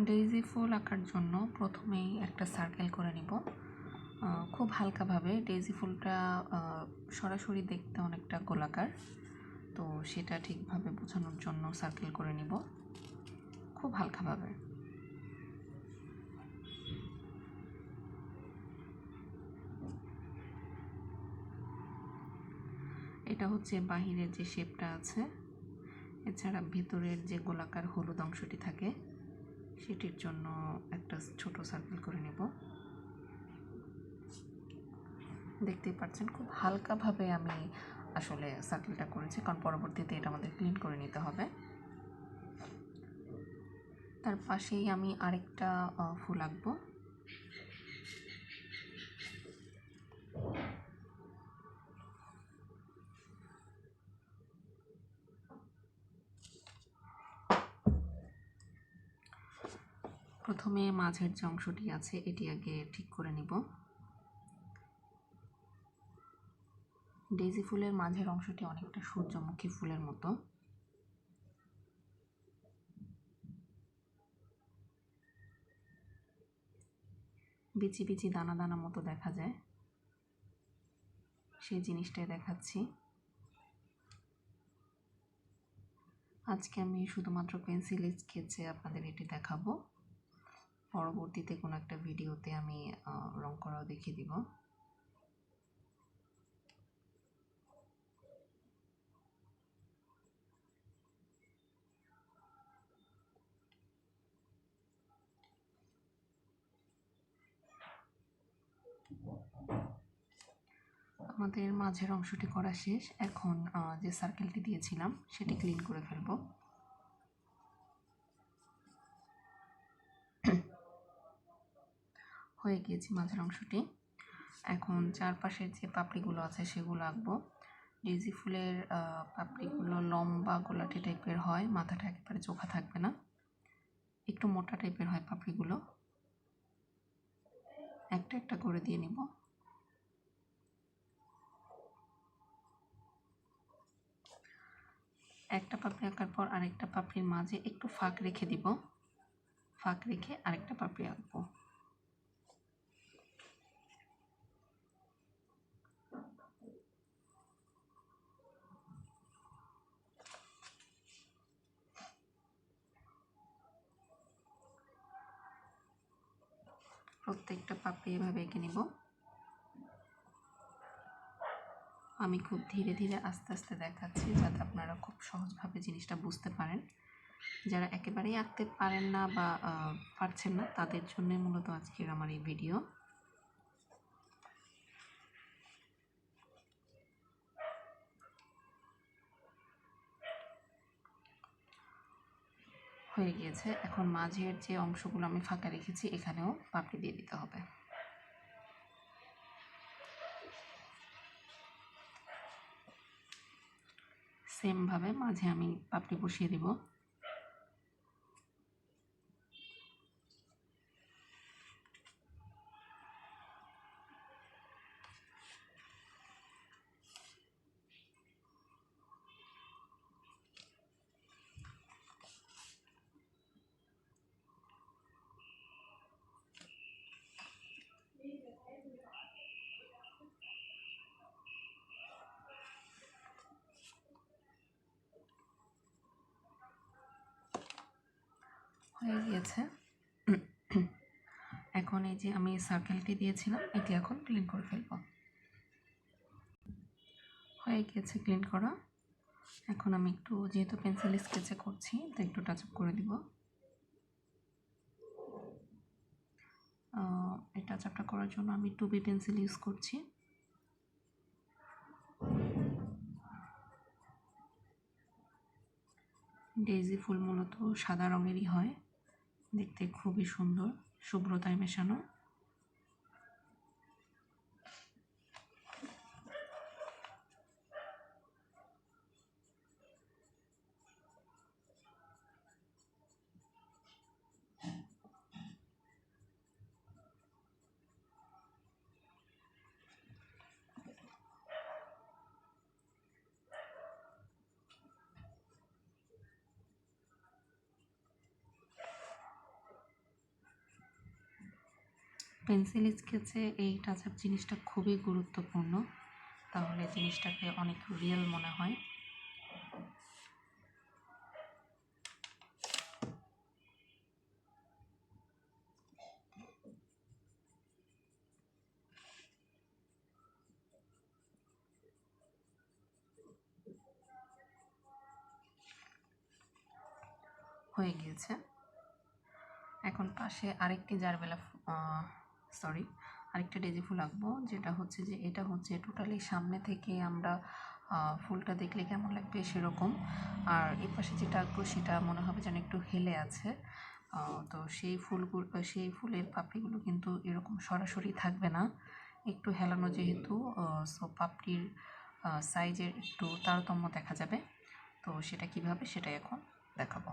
Daisy ফুল আঁকার জন্য প্রথমেই একটা সার্কেল করে নিব খুব হালকাভাবে। ডেইজি ফুলটা সরাসরি দেখতে অনেকটা গোলাকার, তো সেটা ঠিকভাবে বোঝানোর জন্য সার্কেল করে নিব খুব হালকাভাবে। এটা হচ্ছে বাহিরের যে শেপটা আছে, এছাড়া ভেতরের যে গোলাকার হলুদ অংশটি থাকে সেটির জন্য একটা ছোট সার্কেল করে নেব। দেখতেই পাচ্ছেন খুব হালকাভাবে আমি আসলে সার্কেলটা করেছি, কারণ পরবর্তীতে এটা আমাদের ক্লিন করে নিতে হবে। তার পাশেই আমি আরেকটা ফুল আঁকবো। প্রথমে মাঝের যে অংশটি আছে এটি আগে ঠিক করে নিব। ডেইজি ফুলের মাঝের অংশটি অনেকটা সূর্যমুখী ফুলের মতো। বিচি বিচি দানা দানা মতো দেখা যায়, সেই জিনিসটাই দেখাচ্ছি। আজকে আমি শুধুমাত্র পেন্সিল স্কেচে আপনাদের এটি দেখাবো, পরবর্তীতে কোনো একটা ভিডিওতে আমি রং করাও দেখিয়ে দিব। আমাদের মাঝের অংশটি করা শেষ। এখন যে সার্কেলটি দিয়েছিলাম সেটি ক্লিন করে ফেলব। হয়ে গিয়েছি মাঝের অংশটি। এখন চারপাশের যে পাপড়িগুলো আছে সেগুলো আঁকবো। ডেইজি ফুলের পাপড়িগুলো লম্বা গোলাটি টাইপের হয়, মাথাটা একেবারে চোখা থাকবে না, একটু মোটা টাইপের হয় পাপড়িগুলো। একটা একটা করে দিয়ে নিব। একটা পাপড়ি আঁকার পর আরেকটা পাপড়ির মাঝে একটু ফাঁক রেখে দিব, ফাঁক রেখে আরেকটা পাপড়ি আঁকবো। প্রত্যেকটা পাপড়ি এভাবে এঁকে নিব। আমি খুব ধীরে ধীরে আস্তে আস্তে দেখাচ্ছি যাতে আপনারা খুব সহজভাবে জিনিসটা বুঝতে পারেন। যারা একেবারেই আঁকতে পারেন না বা পারছেন না তাদের জন্য মূলত আজকের আমার এই ভিডিও। হয়ে গিয়েছে। এখন মাঝের যে অংশগুলো আমি ফাঁকা রেখেছি এখানেও পাপড়ি দিয়ে দিতে হবে। সেমভাবে মাঝে আমি পাপড়ি বসিয়ে দিব। হয়ে গিয়েছে। এখন এই যে আমি সার্কেলটি দিয়েছিলাম এটি এখন ক্লিন করে ফেলব। হয়ে গিয়েছে ক্লিন করা। এখন আমি একটু, যেহেতু পেন্সিল স্কেচে করছি, তো একটু টাচ আপ করে দিব। এই টাচ আপটা করার জন্য আমি 2B পেন্সিল ইউজ করছি। ডেইজি ফুল মূলত সাদা রঙেরই হয়, দেখতে খুবই সুন্দর, শুভ্রতায় মেশানো। পেন্সিল স্কেচে এই টাচ আপ জিনিসটা খুবই গুরুত্বপূর্ণ, তাহলে জিনিসটাকে অনেক রিয়েল মনে হয়। হয়ে গিয়েছে। এখন পাশে আরেকটি আরেকটা ডেজি ফুল আঁকবো, যেটা হচ্ছে যে এটা হচ্ছে টোটালি সামনে থেকে আমরা ফুলটা দেখলে কেমন লাগবে সেরকম। আর এর পাশে যেটা আঁকবো সেটা মনে হবে যেন একটু হেলে আছে। তো সেই ফুলের পাপড়িগুলো কিন্তু এরকম সরাসরি থাকবে না, একটু হেলানো যেহেতু, সো পাপড়ির সাইজের একটু তারতম্য দেখা যাবে। তো সেটা কিভাবে সেটাই এখন দেখাবো।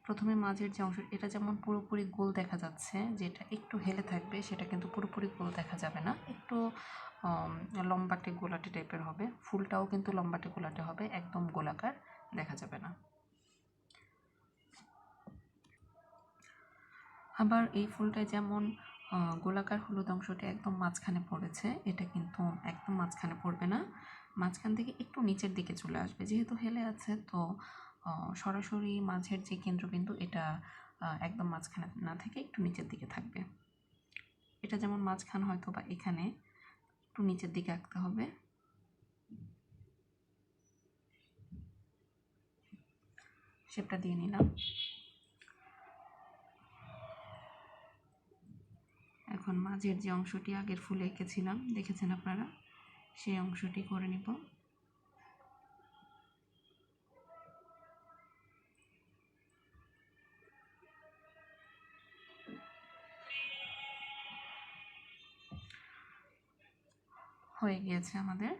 প্রথমে মাঝের যে অংশ, এটা যেমন পুরোপুরি গোল দেখা যাচ্ছে, যেটা একটু হেলে থাকবে সেটা কিন্তু পুরোপুরি গোল দেখা যাবে না, একটু লম্বাটে গোলাটে টাইপের হবে। ফুলটাও কিন্তু লম্বাটে গোলাটে হবে, একদম গোলাকার দেখা যাবে না। আবার এই ফুলটায় যেমন গোলাকার হলুদ অংশটা একদম মাঝখানে পড়েছে, এটা কিন্তু একদম মাঝখানে পড়বে না, মাঝখান থেকে একটু নিচের দিকে চলে আসবে। যেহেতু হেলে আছে, তো সরাসরি মাঝের যে কেন্দ্রবিন্দু এটা একদম মাঝখানে না থেকে একটু নিচের দিকে থাকবে। এটা যেমন মাঝখান হয়তো বা এখানে একটু নিচের দিকে আঁকতে হবে। শেপটা দিয়ে নিলাম। এখন মাঝের যে অংশটি আগের ফুলে এঁকেছিলাম, দেখেছেন আপনারা, সেই অংশটি করে নিব। হয়ে গিয়েছে আমাদের।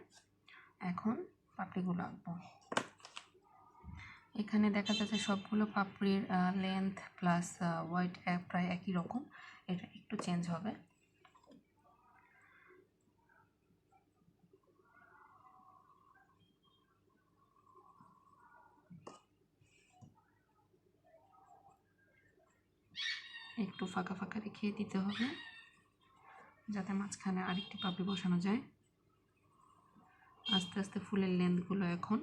এখন পাপড়িগুলো আঁকবো। এখানে দেখা যাচ্ছে সবগুলো পাপড়ির লেন্থ প্লাস ওয়েট প্রায় একই রকম, এটা একটু চেঞ্জ হবে। একটু ফাঁকা ফাঁকা রেখে দিতে হবে যাতে মাঝখানে আরেকটি পাপড়ি বসানো যায়। আস্তে আস্তে ফুলের লেন্থগুলো এখন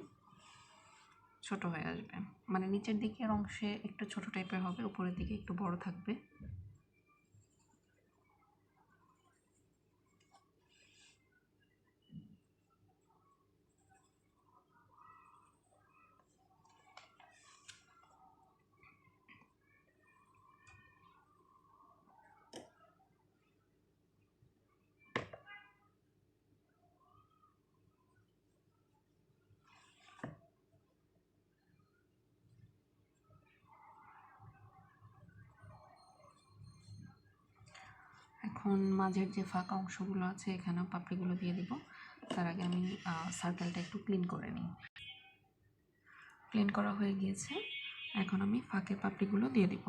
ছোট হয়ে আসবে, মানে নিচের দিকের অংশে একটু ছোট টাইপের হবে, উপরের দিকে একটু বড় থাকবে। এখন মাঝের যে ফাঁকা অংশগুলো আছে এখানেও পাপড়িগুলো দিয়ে দিব। তার আগে আমি সার্কেলটা একটু ক্লিন করে নিই। ক্লিন করা হয়ে গিয়েছে, এখন আমি ফাঁকের পাপড়িগুলো দিয়ে দিব।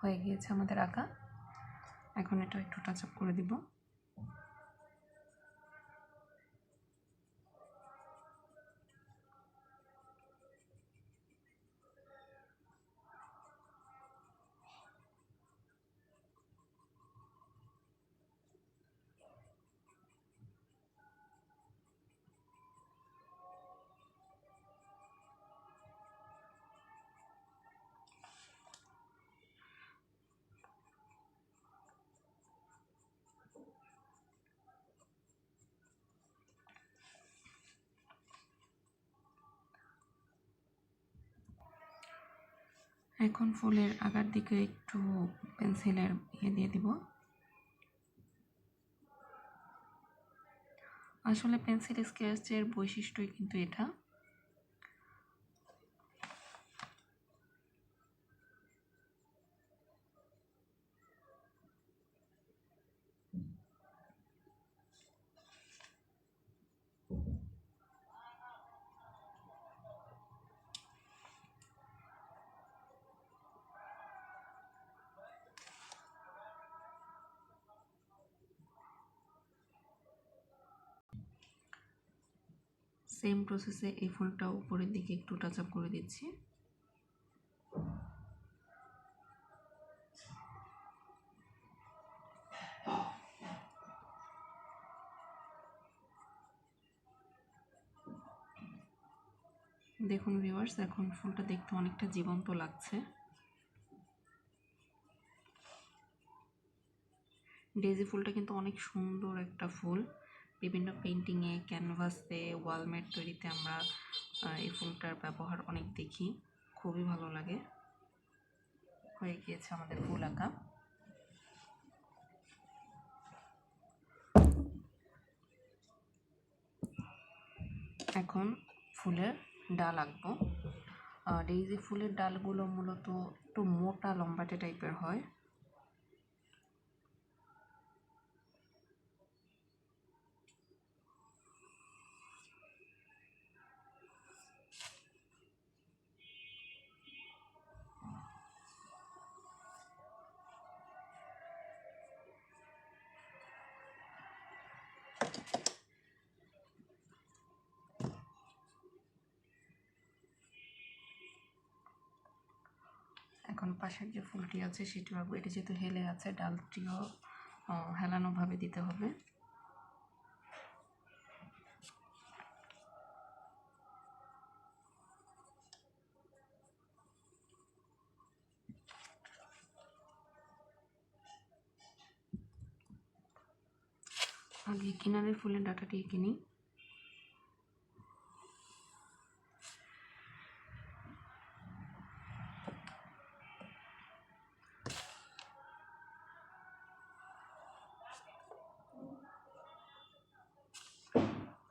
হয়ে গিয়েছে আমাদের আঁকা। এখন এটা একটু টাচ আপ করে দিব। এখন ফুলের আগার দিকে একটু পেন্সিলের দিয়ে দিব। আসলে পেন্সিল স্কেচের বৈশিষ্ট্যই কিন্তু এটা, সেম প্রসেসে এই ফুলটা উপরের দিকে একটু টাচ আপ করে দিচ্ছি। দেখুন ভিউয়ার্স, এখন ফুলটা দেখতে অনেকটা জীবন্ত লাগছে। ডেজি ফুলটা কিন্তু অনেক সুন্দর একটা ফুল। বিভিন্ন পেন্টিংয়ে, ক্যানভাসে, ওয়ালমেট তৈরিতে আমরা এই ফুলটার ব্যবহার অনেক দেখি, খুবই ভালো লাগে। হয়ে গিয়েছে আমাদের ফুল আঁকা। এখন ফুলের ডাল আঁকবো। ডেইজি ফুলের ডালগুলো মূলত একটু মোটা লম্বাটে টাইপের হয়। এখন পাশের যে ফুলটি আছে সেটিও আঁকবো। এটি যেহেতু হেলে আছে, ডালটিও হেলানোভাবে দিতে হবে। আগে কিনারের ফুলের ডাঁটাটি এঁকে নিই।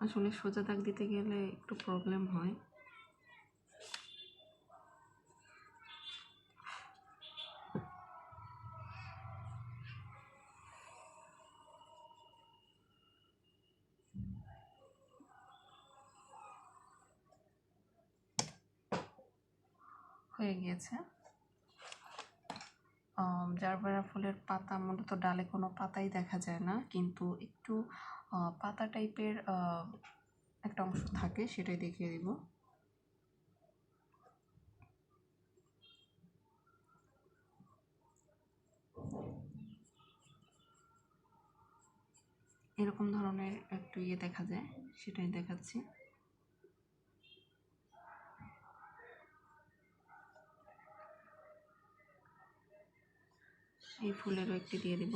আসলে সোজা দাগ দিতে গেলে একটু প্রবলেম হয়। হয়ে গিয়েছে। জারবেরা ফুলের পাতা মূলত ডালে কোনো পাতাই দেখা যায় না, কিন্তু একটু পাতা টাইপের একটা অংশ থাকে, সেটাই দেখিয়ে দিব। এরকম ধরনের একটু দেখা যায়, সেটাই দেখাচ্ছি। এই ফুলেরও একটি দিয়ে দিব।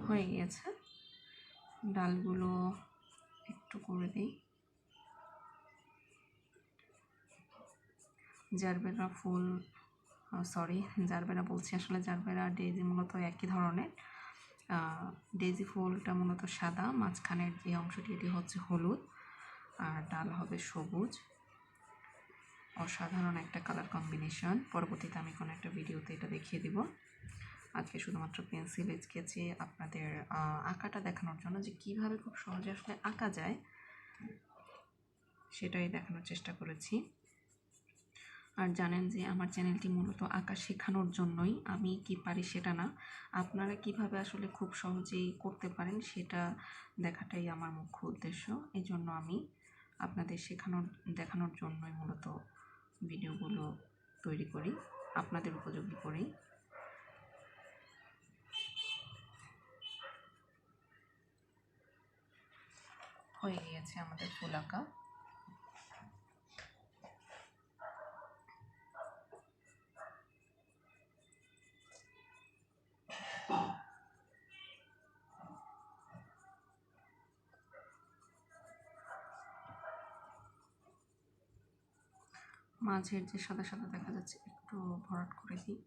হয়ে গিয়েছে। ডালগুলো একটু করে দিই। জারবেরা ফুল, সরি জারবেরা বলছি, আসলে জারবেরা ডেইজি মূলত একই ধরনের। ডেইজি ফুলটা মূলত সাদা, মাঝখানের যে অংশটি এটি হচ্ছে হলুদ, আর ডাল হবে সবুজ। অসাধারণ একটা কালার কম্বিনেশন। পরবর্তীতে আমি কোনো একটা ভিডিওতে এটা দেখিয়ে দিব। আজকে শুধুমাত্র পেন্সিল স্কেচে আপনাদের আঁকাটা দেখানোর জন্য, যে কীভাবে খুব সহজে আসলে আঁকা যায় সেটাই দেখানোর চেষ্টা করেছি। আর জানেন যে আমার চ্যানেলটি মূলত আঁকা শেখানোর জন্যই, আমি কি পারি সেটা না, আপনারা কিভাবে আসলে খুব সহজেই করতে পারেন সেটা দেখাটাই আমার মুখ্য উদ্দেশ্য। এই জন্য আমি আপনাদের দেখানোর জন্যই মূলত ভিডিওগুলো তৈরি করি, আপনাদের উপযোগী করি। হয়ে গিয়েছে আমাদের ফুল আঁকা। মাঝের যে সাদা সাদা দেখা যাচ্ছে একটু ভরাট করে দিই।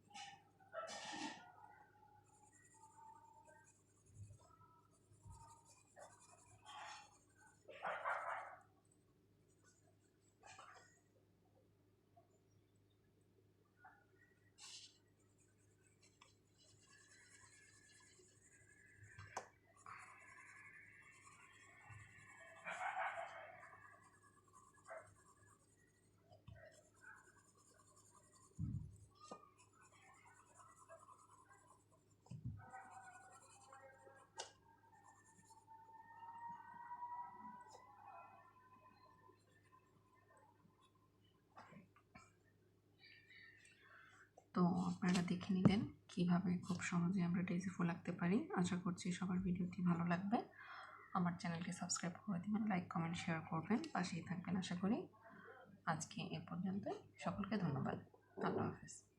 তো আপনারা দেখে নিলেন কীভাবে খুব সহজে আমরা ডেইজি ফুল আঁকতে পারি। আশা করছি সবার ভিডিওটি ভালো লাগবে। আমার চ্যানেলটি সাবস্ক্রাইব করে দেবেন, লাইক কমেন্ট শেয়ার করবেন, পাশেই থাকবেন আশা করি। আজকে এ পর্যন্তই। সকলকে ধন্যবাদ। আল্লাহ হাফেজ।